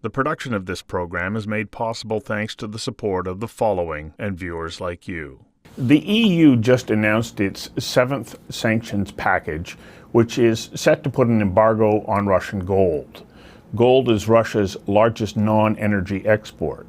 The production of this program is made possible thanks to the support of the following and viewers like you. The EU just announced its seventh sanctions package, which is set to put an embargo on Russian gold. Gold is Russia's largest non-energy export.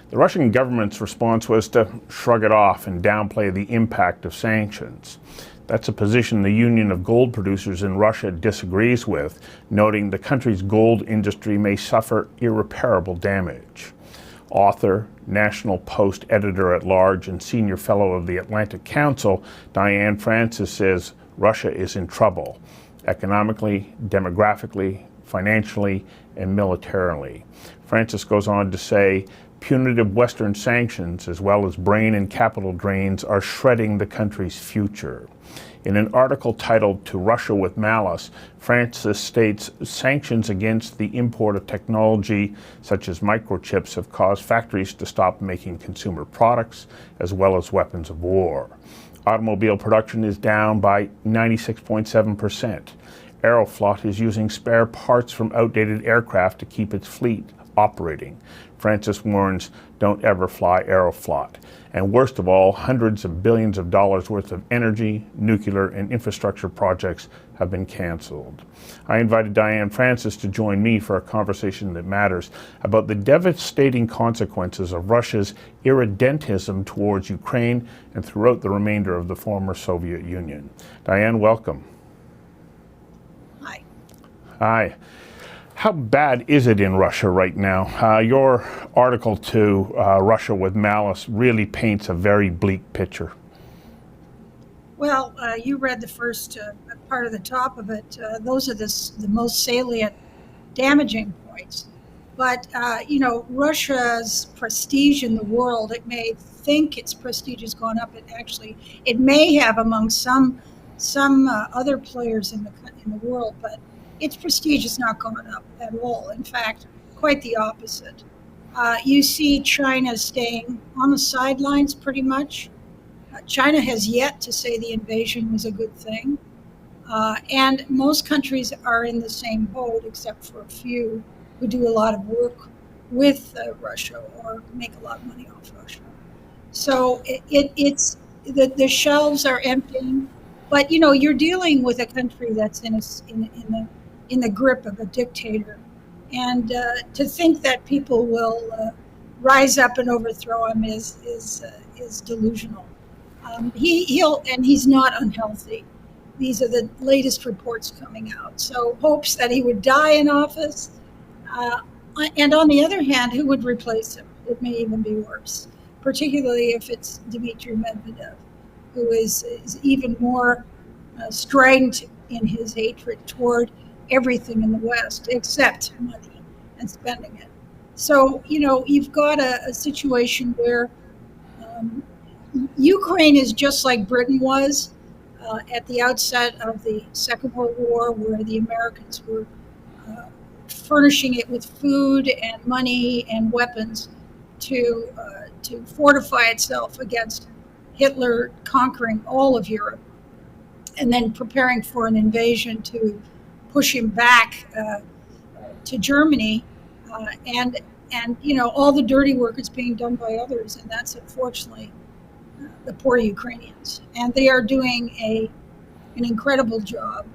The Russian government's response was to shrug it off and downplay the impact of sanctions. That's a position the Union of Gold Producers in Russia disagrees with, noting the country's gold industry may suffer irreparable damage. Author, National Post editor-at-large, and senior fellow of the Atlantic Council, Diane Francis says Russia is in trouble, economically, demographically, financially, and militarily. Francis goes on to say, punitive Western sanctions, as well as brain and capital drains, are shredding the country's future. In an article titled To Russia With Malice, Francis states sanctions against the import of technology such as microchips have caused factories to stop making consumer products as well as weapons of war. Automobile production is down by 96.7%. Aeroflot is using spare parts from outdated aircraft to keep its fleet operating. Francis warns, don't ever fly Aeroflot. And worst of all, hundreds of billions of dollars worth of energy, nuclear, and infrastructure projects have been canceled. I invited Diane Francis to join me for a conversation that matters about the devastating consequences of Russia's irredentism towards Ukraine and throughout the remainder of the former Soviet Union. Diane, welcome. Hi. Hi. How bad is it in Russia right now? Your article to Russia With Malice really paints a very bleak picture. Well, you read the first part of the top of it. Those are the most salient, damaging points. But, Russia's prestige in the world, it may think its prestige has gone up. It may have among some other players in the world, but its prestige has not gone up at all. In fact, quite the opposite. You see China staying on the sidelines pretty much. China has yet to say the invasion was a good thing. And most countries are in the same boat, except for a few who do a lot of work with Russia or make a lot of money off Russia. So it's the shelves are emptying. But, you're dealing with a country that's in the grip of a dictator, and to think that people will rise up and overthrow him is delusional. He's not unhealthy. These are the latest reports coming out. So hopes that he would die in office, and on the other hand, who would replace him? It may even be worse, particularly if it's Dmitry Medvedev, who is even more strident in his hatred toward everything in the West except money and spending it. So, you've got a situation where Ukraine is just like Britain was at the outset of the Second World War, where the Americans were furnishing it with food and money and weapons to fortify itself against Hitler conquering all of Europe, and then preparing for an invasion to push him back to Germany, and all the dirty work is being done by others, and that's unfortunately the poor Ukrainians, and they are doing an incredible job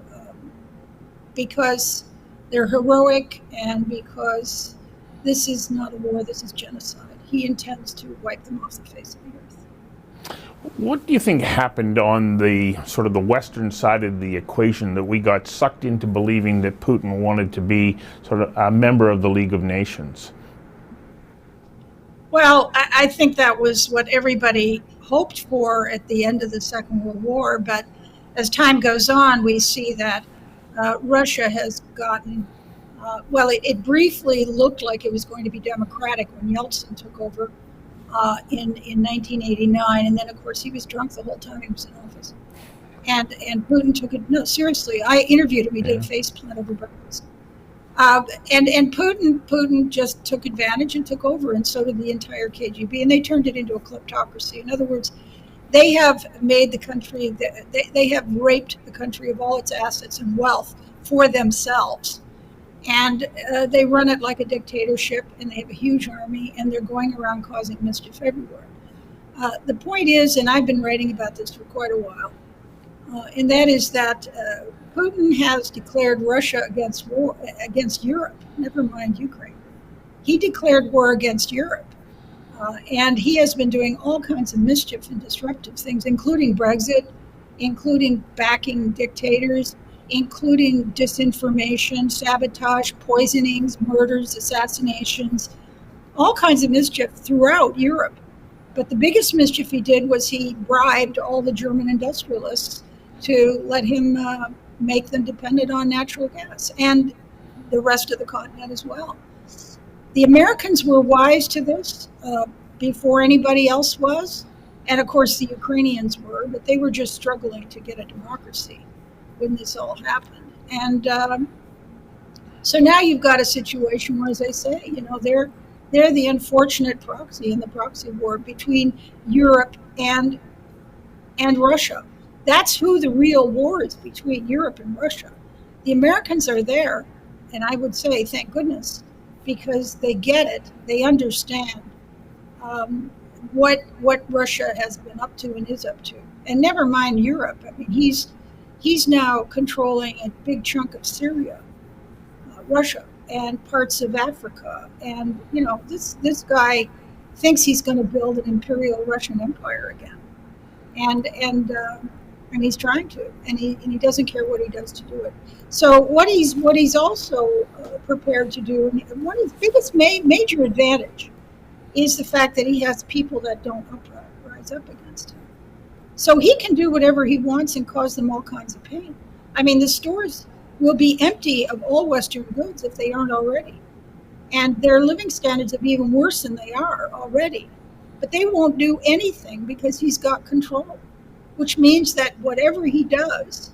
because they're heroic and because this is not a war, this is genocide. He intends to wipe them off the face of the earth. What do you think happened on the sort of the Western side of the equation that we got sucked into believing that Putin wanted to be sort of a member of the League of Nations? Well, I think that was what everybody hoped for at the end of the Second World War. But as time goes on, we see that Russia has gotten, it briefly looked like it was going to be democratic when Yeltsin took over in 1989. And then, of course, he was drunk the whole time he was in office. And Putin took it, no, seriously. I interviewed him. He did a face plant over breakfast. And Putin just took advantage and took over, and so did the entire KGB, and they turned it into a kleptocracy. In other words, they have made the country, they have raped the country of all its assets and wealth for themselves. And they run it like a dictatorship, and they have a huge army, and they're going around causing mischief everywhere. The point is, and I've been writing about this for quite a while, and that is that Putin has declared Russia against Europe, never mind Ukraine. He declared war against Europe. And he has been doing all kinds of mischief and disruptive things, including Brexit, including backing dictators, including disinformation, sabotage, poisonings, murders, assassinations, all kinds of mischief throughout Europe. But the biggest mischief he did was he bribed all the German industrialists to let him make them dependent on natural gas, and the rest of the continent as well. The Americans were wise to this before anybody else was, and of course the Ukrainians were, but they were just struggling to get a democracy when this all happened. And so now you've got a situation where, as I say, they're the unfortunate proxy in the proxy war between Europe and Russia. That's who the real war is, between Europe and Russia. The Americans are there, and I would say, thank goodness, because they get it, they understand what Russia has been up to and is up to. And never mind Europe. I mean, he's now controlling a big chunk of Syria, Russia, and parts of Africa. And this guy thinks he's going to build an imperial Russian empire again, and he's trying to, and he doesn't care what he does to do it. So what he's also prepared to do, and one of his biggest major advantage is the fact that he has people that don't rise up against him. So he can do whatever he wants and cause them all kinds of pain. I mean, the stores will be empty of all Western goods if they aren't already. And their living standards will be even worse than they are already. But they won't do anything because he's got control, which means that whatever he does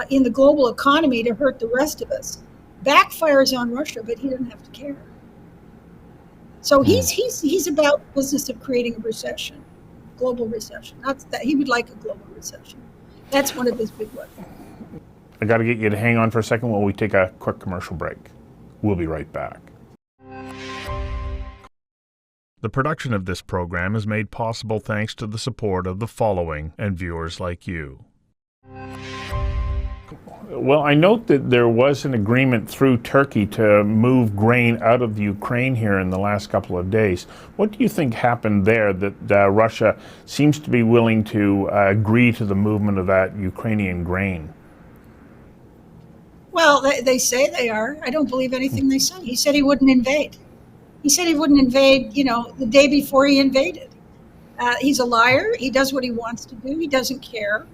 in the global economy to hurt the rest of us backfires on Russia, but he doesn't have to care. So he's about the business of creating a recession, global recession. Not that he would like a global recession. That's one of his big ones. I got to get you to hang on for a second while we take a quick commercial break. We'll be right back. The production of this program is made possible thanks to the support of the following and viewers like you. Well, I note that there was an agreement through Turkey to move grain out of Ukraine here in the last couple of days. What do you think happened there that Russia seems to be willing to agree to the movement of that Ukrainian grain? Well, they say they are. I don't believe anything they say. He said he wouldn't invade. He said he wouldn't invade, the day before he invaded. He's a liar. He does what he wants to do. He doesn't care.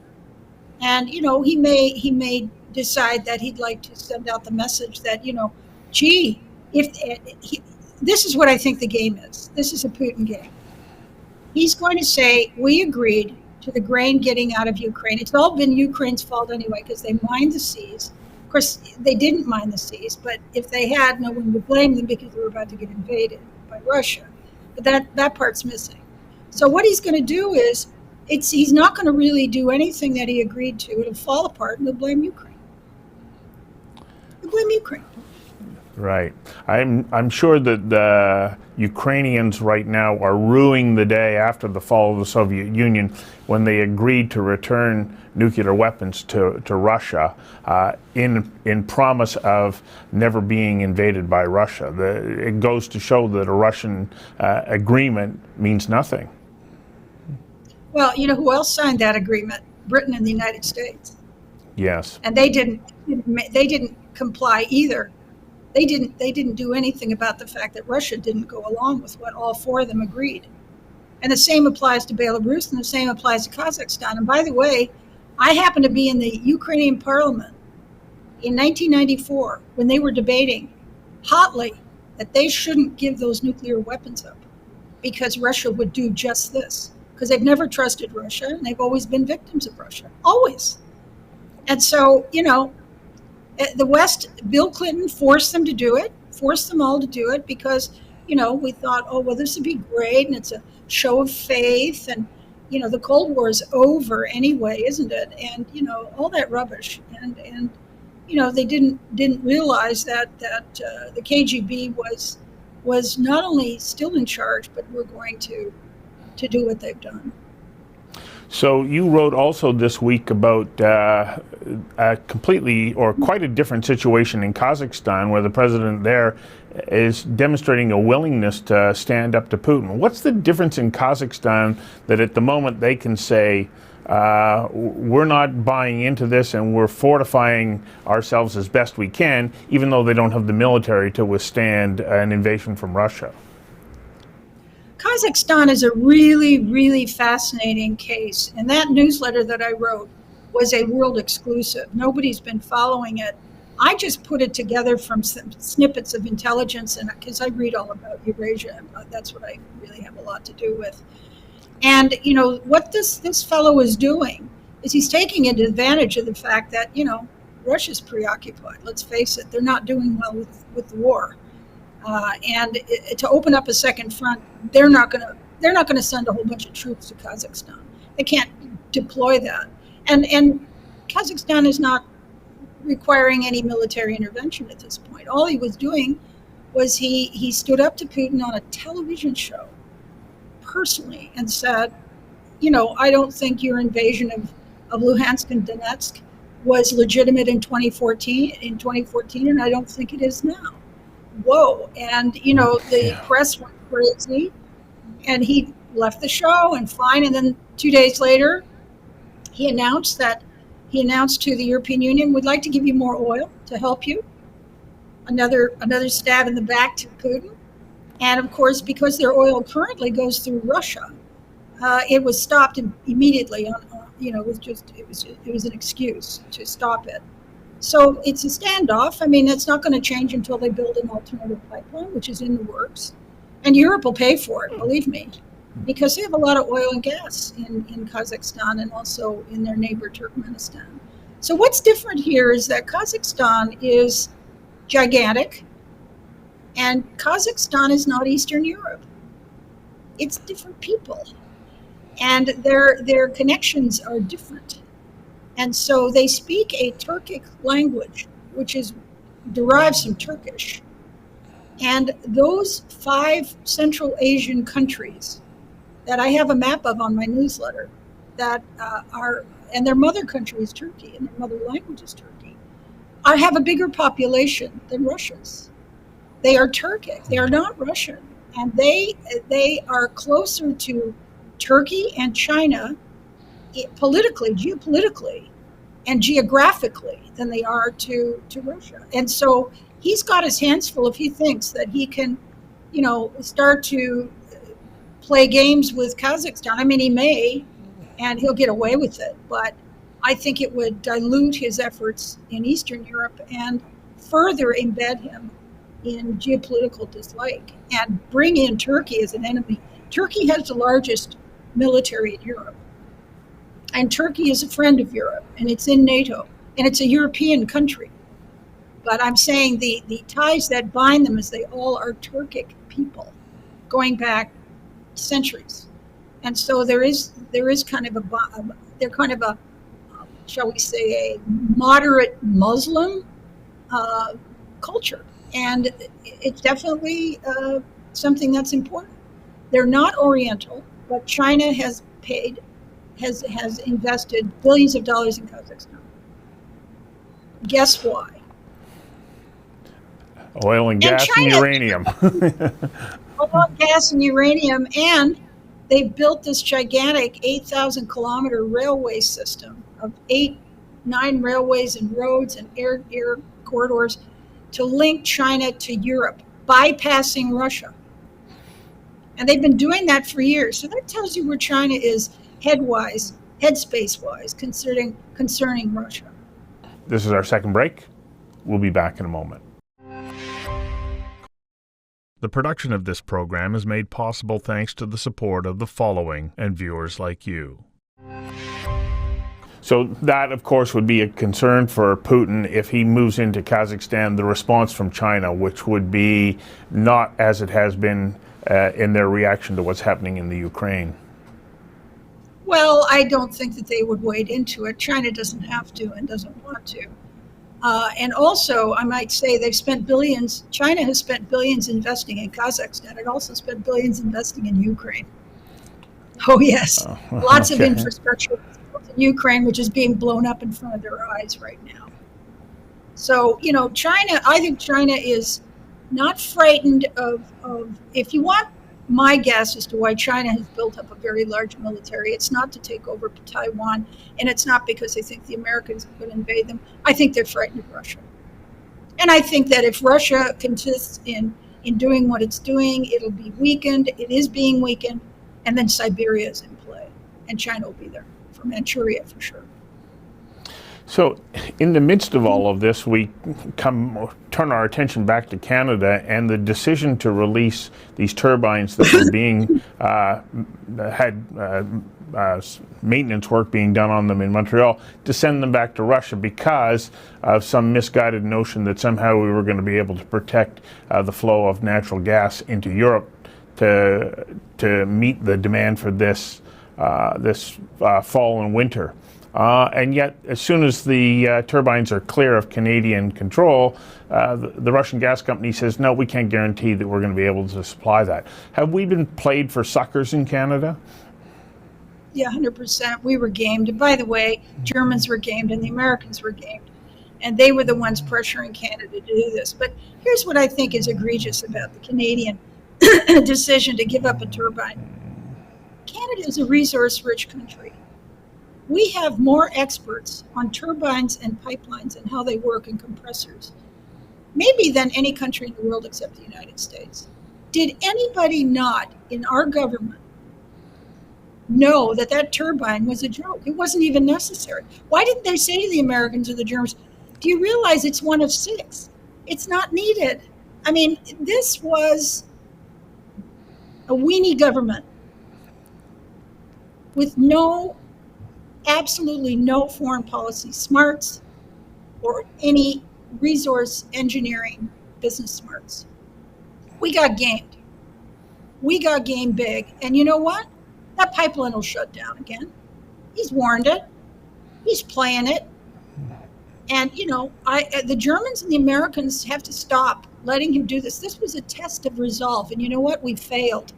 And, he may decide that he'd like to send out the message that, this is what I think the game is. This is a Putin game. He's going to say, we agreed to the grain getting out of Ukraine. It's all been Ukraine's fault anyway, because they mined the seas. Of course, they didn't mine the seas, but if they had, no one would blame them because they were about to get invaded by Russia. But that part's missing. So what he's going to do is, he's not going to really do anything that he agreed to. It'll fall apart, and he'll blame Ukraine. He'll blame Ukraine. Right. I'm sure that the Ukrainians right now are ruing the day after the fall of the Soviet Union when they agreed to return nuclear weapons to Russia in promise of never being invaded by Russia. It goes to show that a Russian agreement means nothing. Well, you know who else signed that agreement? Britain and the United States. Yes. And they didn't comply either. They didn't do anything about the fact that Russia didn't go along with what all four of them agreed. And the same applies to Belarus, and the same applies to Kazakhstan. And by the way, I happened to be in the Ukrainian parliament in 1994 when they were debating hotly that they shouldn't give those nuclear weapons up because Russia would do just this. Because they've never trusted Russia, and they've always been victims of Russia. Always. And so, the West, Bill Clinton forced them to do it, forced them all to do it because, we thought, oh, well, this would be great, and it's a show of faith, and, the Cold War is over anyway, isn't it? And, all that rubbish. And they didn't realize that the KGB was not only still in charge, but were going to do what they've done. So you wrote also this week about a completely or quite a different situation in Kazakhstan, where the president there is demonstrating a willingness to stand up to Putin. What's the difference in Kazakhstan that at the moment they can say, we're not buying into this and we're fortifying ourselves as best we can, even though they don't have the military to withstand an invasion from Russia? Kazakhstan is a really, really fascinating case. And that newsletter that I wrote was a world exclusive. Nobody's been following it. I just put it together from some snippets of intelligence, and because I read all about Eurasia, that's what I really have a lot to do with. And, what this fellow is doing is he's taking advantage of the fact that, Russia's preoccupied. Let's face it, they're not doing well with the war. And to open up a second front, they're not going to send a whole bunch of troops to Kazakhstan. They can't deploy that, and Kazakhstan is not requiring any military intervention at this point. All he was doing was he stood up to Putin on a television show personally and said, I don't think your invasion of Luhansk and Donetsk was legitimate in 2014, and I don't think it is now. Whoa. And, the press went crazy, and he left the show and fine. And then 2 days later, he announced to the European Union, we'd like to give you more oil to help you. Another stab in the back to Putin. And of course, because their oil currently goes through Russia, it was stopped immediately. It was an excuse to stop it. So it's a standoff. I mean, it's not going to change until they build an alternative pipeline, which is in the works. And Europe will pay for it, believe me, because they have a lot of oil and gas in Kazakhstan and also in their neighbor Turkmenistan. So what's different here is that Kazakhstan is gigantic, and Kazakhstan is not Eastern Europe. It's different people, and their connections are different. And so they speak a Turkic language, which derives from Turkish. And those 5 Central Asian countries that I have a map of on my newsletter that and their mother country is Turkey, and their mother language is Turkey, have a bigger population than Russia's. They are Turkic. They are not Russian. And they are closer to Turkey and China geopolitically, and geographically than they are to Russia. And so he's got his hands full if he thinks that he can, start to play games with Kazakhstan. I mean, he may, and he'll get away with it, but I think it would dilute his efforts in Eastern Europe and further embed him in geopolitical dislike and bring in Turkey as an enemy. Turkey has the largest military in Europe. And Turkey is a friend of Europe, and it's in NATO, and it's a European country. But I'm saying the ties that bind them is they all are Turkic people going back centuries. And so there is kind of a shall we say, a moderate Muslim culture. And it's definitely something that's important. They're not Oriental, but China has invested billions of dollars in Kazakhstan. Guess why? Oil and gas and uranium. Oil, gas, and uranium, and they've built this gigantic 8,000 kilometer railway system of 9 railways and roads and air corridors to link China to Europe, bypassing Russia. And they've been doing that for years. So that tells you where China is headspace-wise, concerning Russia. This is our second break. We'll be back in a moment. The production of this program is made possible thanks to the support of the following and viewers like you. So that, of course, would be a concern for Putin if he moves into Kazakhstan, the response from China, which would be not as it has been in their reaction to what's happening in the Ukraine. Well, I don't think that they would wade into it. China doesn't have to and doesn't want to. And also, I might say they've spent billions, China has spent billions investing in Kazakhstan. It also spent billions investing in Ukraine. Oh, yes. Lots of infrastructure in Ukraine, which is being blown up in front of their eyes right now. So, China, I think China is not frightened of, if you want my guess as to why China has built up a very large military, it's not to take over Taiwan, and it's not because they think the Americans are going to invade them. I think they're frightened of Russia. And I think that if Russia consists in doing what it's doing, it'll be weakened. It is being weakened. And then Siberia is in play, and China will be there for Manchuria for sure. So, in the midst of all of this, we turn our attention back to Canada and the decision to release these turbines that were being maintenance work being done on them in Montreal, to send them back to Russia because of some misguided notion that somehow we were going to be able to protect the flow of natural gas into Europe to meet the demand for this fall and winter. And yet, as soon as the turbines are clear of Canadian control, the Russian gas company says, no, we can't guarantee that we're going to be able to supply that. Have we been played for suckers in Canada? Yeah, 100%. We were gamed. And by the way, Germans were gamed and the Americans were gamed. And they were the ones pressuring Canada to do this. But here's what I think is egregious about the Canadian decision to give up a turbine. Canada is a resource-rich country. We have more experts on turbines and pipelines and how they work and compressors, maybe than any country in the world except the United States. Did anybody not in our government know that turbine was a joke? It wasn't even necessary. Why didn't they say to the Americans or the Germans, do you realize it's one of 6? It's not needed. I mean, this was a weenie government with absolutely no foreign policy smarts or any resource engineering business smarts. We got gamed. We got gamed big. And you know what? That pipeline will shut down again. He's warned it. He's playing it. And, the Germans and the Americans have to stop letting him do this. This was a test of resolve. And you know what? We failed.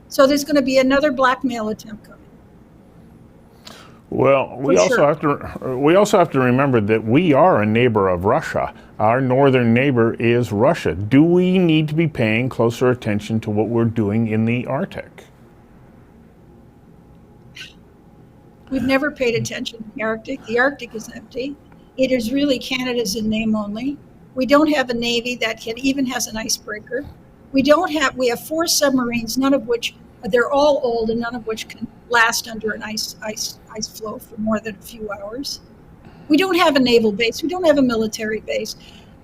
So there's going to be another blackmail attempt coming. Well, we also have to remember that we are a neighbor of Russia. Our northern neighbor is Russia. Do we need to be paying closer attention to what we're doing in the Arctic? We've never paid attention to the Arctic. The Arctic is empty. It is really Canada's in name only. We don't have a Navy that even has an icebreaker. We have 4 submarines, none of which, they're all old and none of which can last under an ice flow for more than a few hours. We don't have a naval base. We don't have a military base.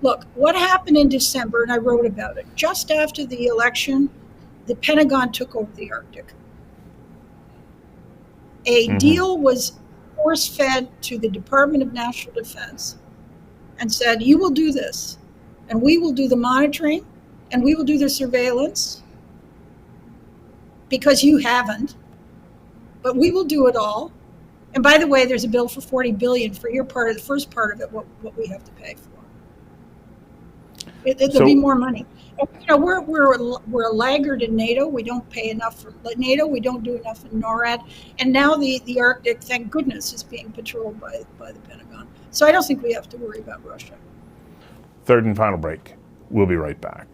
Look, what happened in December, and I wrote about it, just after the election, the Pentagon took over the Arctic. A deal was force-fed to the Department of National Defense and said, you will do this, and we will do the monitoring, and we will do the surveillance, because you haven't, but we will do it all. And by the way, there's a bill for $40 billion for your part of the first part of it, what we have to pay for. There'll be more money. And, we're a laggard in NATO. We don't pay enough for NATO. We don't do enough in NORAD. And now the Arctic, thank goodness, is being patrolled by the Pentagon. So I don't think we have to worry about Russia. Third and final break. We'll be right back.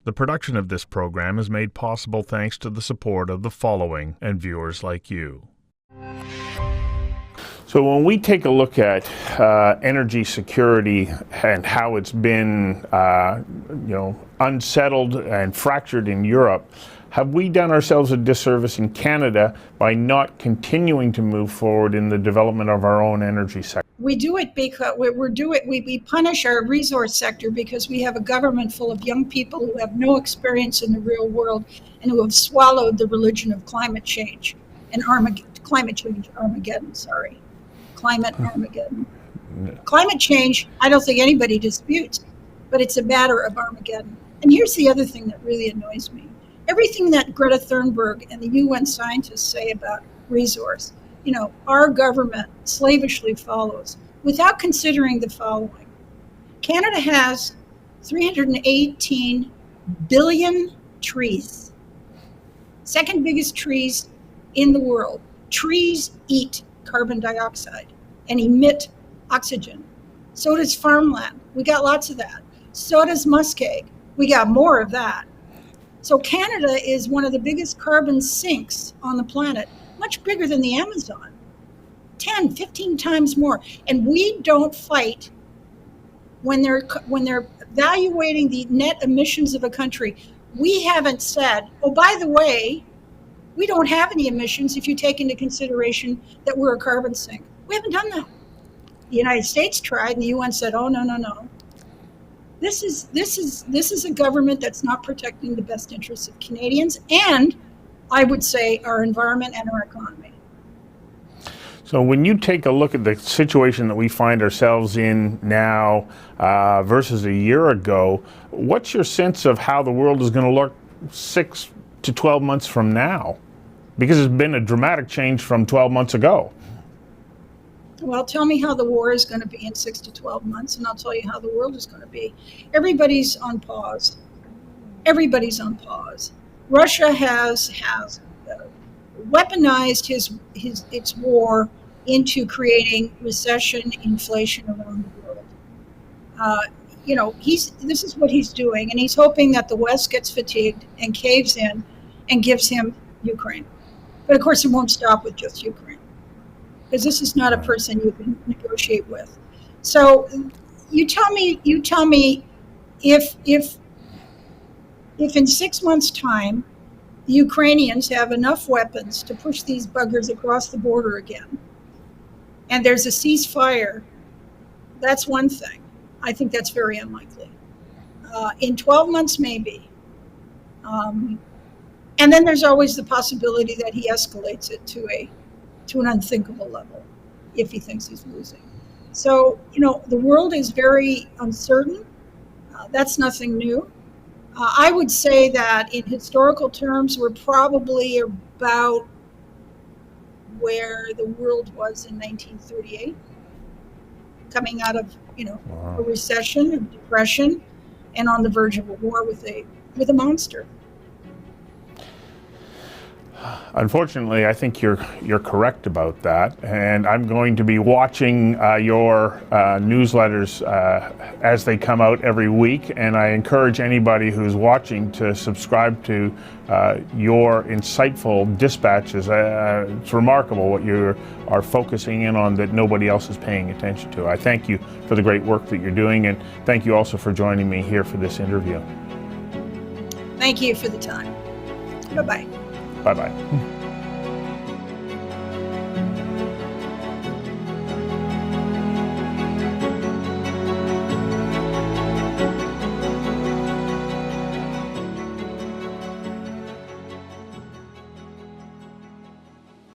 The production of this program is made possible thanks to the support of the following and viewers like you. So when we take a look at energy security and how it's been, unsettled and fractured in Europe, have we done ourselves a disservice in Canada by not continuing to move forward in the development of our own energy sector? We do it because we punish our resource sector because we have a government full of young people who have no experience in the real world and who have swallowed the religion of climate change and climate Armageddon. Climate change, I don't think anybody disputes, but it's a matter of Armageddon. And here's the other thing that really annoys me. Everything that Greta Thunberg and the UN scientists say about resource, our government slavishly follows without considering the following. Canada has 318 billion trees, second biggest trees in the world. Trees eat carbon dioxide and emit oxygen. So does farmland. We got lots of that. So does muskeg. We got more of that. So Canada is one of the biggest carbon sinks on the planet, much bigger than the Amazon, 10, 15 times more. And we don't fight when they're evaluating the net emissions of a country. We haven't said, oh, by the way, we don't have any emissions if you take into consideration that we're a carbon sink. We haven't done that. The United States tried, and the UN said, oh, no. This is a government that's not protecting the best interests of Canadians and, I would say, our environment and our economy. So when you take a look at the situation that we find ourselves in now versus a year ago, what's your sense of how the world is going to look 6 to 12 months from now? Because it's been a dramatic change from 12 months ago. Well, tell me how the war is going to be in 6 to 12 months, and I'll tell you how the world is going to be. Everybody's on pause. Everybody's on pause. Russia has weaponized its war into creating recession, inflation around the world. This is what he's doing, and he's hoping that the West gets fatigued and caves in and gives him Ukraine. But of course, it won't stop with just Ukraine, because this is not a person you can negotiate with. So you tell me if in 6 months' time the Ukrainians have enough weapons to push these buggers across the border again, and there's a ceasefire, that's one thing. I think that's very unlikely. In 12 months, maybe. And then there's always the possibility that he escalates it to an unthinkable level if he thinks he's losing. So, the world is very uncertain. That's nothing new. I would say that in historical terms, we're probably about where the world was in 1938, coming out of, a recession, a depression, and on the verge of a war with a monster. Unfortunately, I think you're correct about that, and I'm going to be watching your newsletters as they come out every week, and I encourage anybody who's watching to subscribe to your insightful dispatches. It's remarkable what you are focusing in on that nobody else is paying attention to. I thank you for the great work that you're doing, and thank you also for joining me here for this interview. Thank you for the time. Bye-bye. Bye-bye.